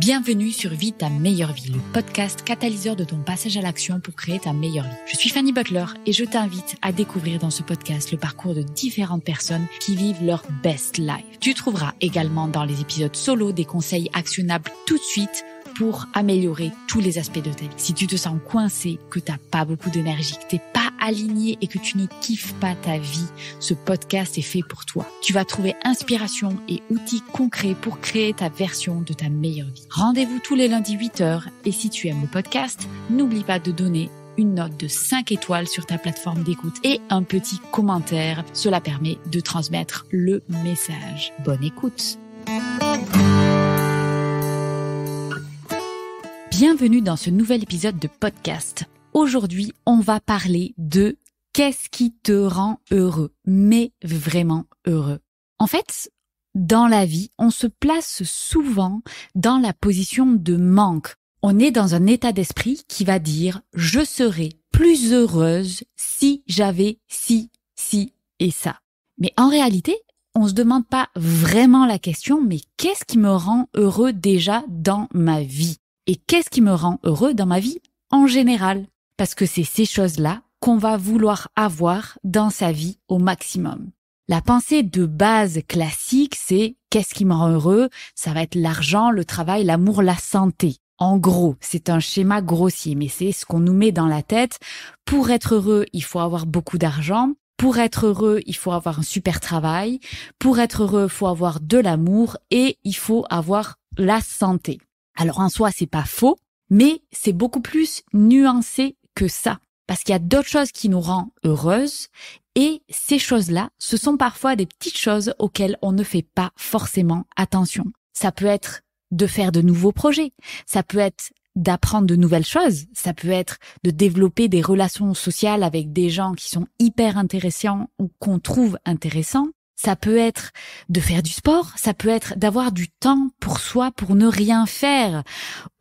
Bienvenue sur Vie ta meilleure vie, le podcast catalyseur de ton passage à l'action pour créer ta meilleure vie. Je suis Fanny Butler et je t'invite à découvrir dans ce podcast le parcours de différentes personnes qui vivent leur best life. Tu trouveras également dans les épisodes solo des conseils actionnables tout de suite pour améliorer tous les aspects de ta vie. Si tu te sens coincé, que t'as pas beaucoup d'énergie, que t'es pas aligné et que tu ne kiffes pas ta vie, ce podcast est fait pour toi. Tu vas trouver inspiration et outils concrets pour créer ta version de ta meilleure vie. Rendez-vous tous les lundis 8h et si tu aimes le podcast, n'oublie pas de donner une note de 5 étoiles sur ta plateforme d'écoute et un petit commentaire. Cela permet de transmettre le message. Bonne écoute. Bienvenue dans ce nouvel épisode de podcast. Aujourd'hui, on va parler de qu'est-ce qui te rend heureux, mais vraiment heureux. En fait, dans la vie, on se place souvent dans la position de manque. On est dans un état d'esprit qui va dire « je serais plus heureuse si j'avais ci et ça ». Mais en réalité, on se demande pas vraiment la question « mais qu'est-ce qui me rend heureux déjà dans ma vie ?» Et qu'est-ce qui me rend heureux dans ma vie en général? Parce que c'est ces choses-là qu'on va vouloir avoir dans sa vie au maximum. La pensée de base classique, c'est qu'est-ce qui me rend heureux? Ça va être l'argent, le travail, l'amour, la santé. En gros, c'est un schéma grossier, mais c'est ce qu'on nous met dans la tête. Pour être heureux, il faut avoir beaucoup d'argent. Pour être heureux, il faut avoir un super travail. Pour être heureux, il faut avoir de l'amour et il faut avoir la santé. Alors en soi, c'est pas faux, mais c'est beaucoup plus nuancé que ça. Parce qu'il y a d'autres choses qui nous rendent heureuses et ces choses-là, ce sont parfois des petites choses auxquelles on ne fait pas forcément attention. Ça peut être de faire de nouveaux projets, ça peut être d'apprendre de nouvelles choses, ça peut être de développer des relations sociales avec des gens qui sont hyper intéressants ou qu'on trouve intéressants. Ça peut être de faire du sport, ça peut être d'avoir du temps pour soi, pour ne rien faire.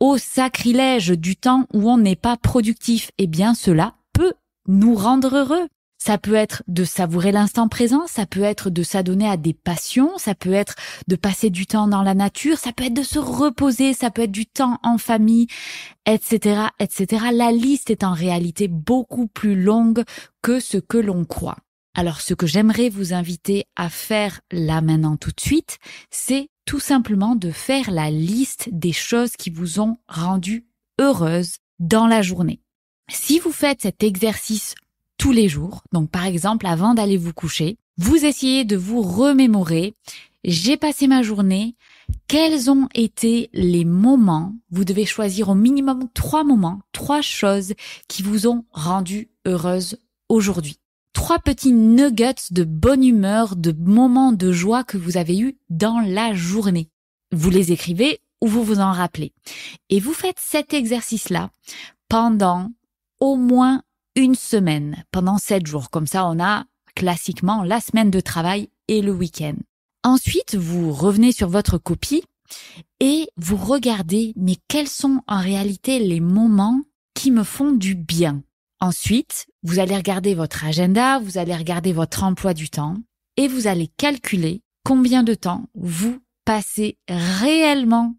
Au sacrilège du temps où on n'est pas productif, eh bien cela peut nous rendre heureux. Ça peut être de savourer l'instant présent, ça peut être de s'adonner à des passions, ça peut être de passer du temps dans la nature, ça peut être de se reposer, ça peut être du temps en famille, etc., etc. La liste est en réalité beaucoup plus longue que ce que l'on croit. Alors, ce que j'aimerais vous inviter à faire là maintenant tout de suite, c'est tout simplement de faire la liste des choses qui vous ont rendu heureuse dans la journée. Si vous faites cet exercice tous les jours, donc par exemple avant d'aller vous coucher, vous essayez de vous remémorer « j'ai passé ma journée », quels ont été les moments, vous devez choisir au minimum 3 moments, 3 choses qui vous ont rendu heureuse aujourd'hui. 3 petits nuggets de bonne humeur, de moments de joie que vous avez eus dans la journée. Vous les écrivez ou vous vous en rappelez. Et vous faites cet exercice-là pendant au moins une semaine, pendant 7 jours. Comme ça, on a classiquement la semaine de travail et le week-end. Ensuite, vous revenez sur votre copie et vous regardez, mais quels sont en réalité les moments qui me font du bien? Ensuite, vous allez regarder votre agenda, vous allez regarder votre emploi du temps et vous allez calculer combien de temps vous passez réellement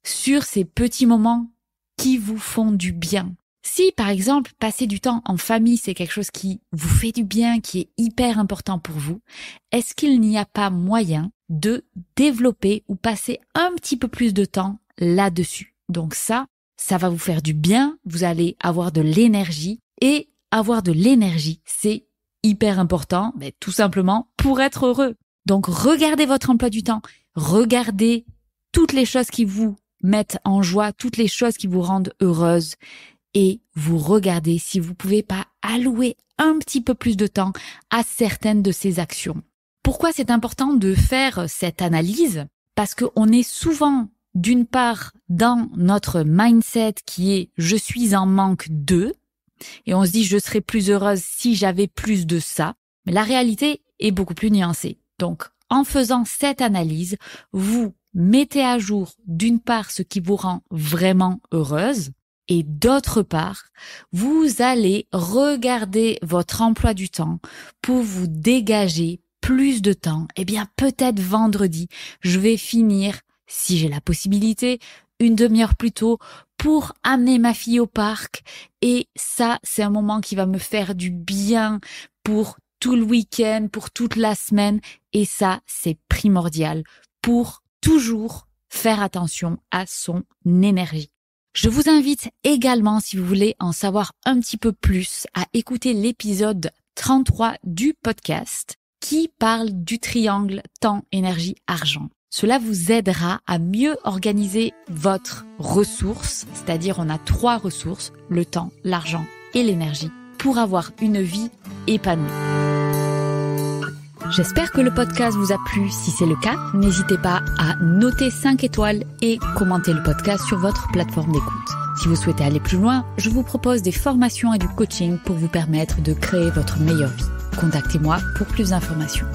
sur ces petits moments qui vous font du bien. Si, par exemple, passer du temps en famille, c'est quelque chose qui vous fait du bien, qui est hyper important pour vous, est-ce qu'il n'y a pas moyen de développer ou passer un petit peu plus de temps là-dessus? Donc ça va vous faire du bien, vous allez avoir de l'énergie. Et avoir de l'énergie, c'est hyper important, mais tout simplement pour être heureux. Donc regardez votre emploi du temps, regardez toutes les choses qui vous mettent en joie, toutes les choses qui vous rendent heureuse et vous regardez si vous pouvez pas allouer un petit peu plus de temps à certaines de ces actions. Pourquoi c'est important de faire cette analyse? Parce qu'on est souvent d'une part dans notre mindset qui est « je suis en manque de » et on se dit « je serais plus heureuse si j'avais plus de ça ». Mais la réalité est beaucoup plus nuancée. Donc, en faisant cette analyse, vous mettez à jour d'une part ce qui vous rend vraiment heureuse et d'autre part, vous allez regarder votre emploi du temps pour vous dégager plus de temps. Eh bien, peut-être vendredi, je vais finir, si j'ai la possibilité, une demi-heure plus tôt pour amener ma fille au parc. Et ça, c'est un moment qui va me faire du bien pour tout le week-end, pour toute la semaine. Et ça, c'est primordial pour toujours faire attention à son énergie. Je vous invite également, si vous voulez en savoir un petit peu plus, à écouter l'épisode 33 du podcast qui parle du triangle temps, énergie, argent. Cela vous aidera à mieux organiser votre ressource, c'est-à-dire on a 3 ressources, le temps, l'argent et l'énergie, pour avoir une vie épanouie. J'espère que le podcast vous a plu. Si c'est le cas, n'hésitez pas à noter 5 étoiles et commenter le podcast sur votre plateforme d'écoute. Si vous souhaitez aller plus loin, je vous propose des formations et du coaching pour vous permettre de créer votre meilleure vie. Contactez-moi pour plus d'informations.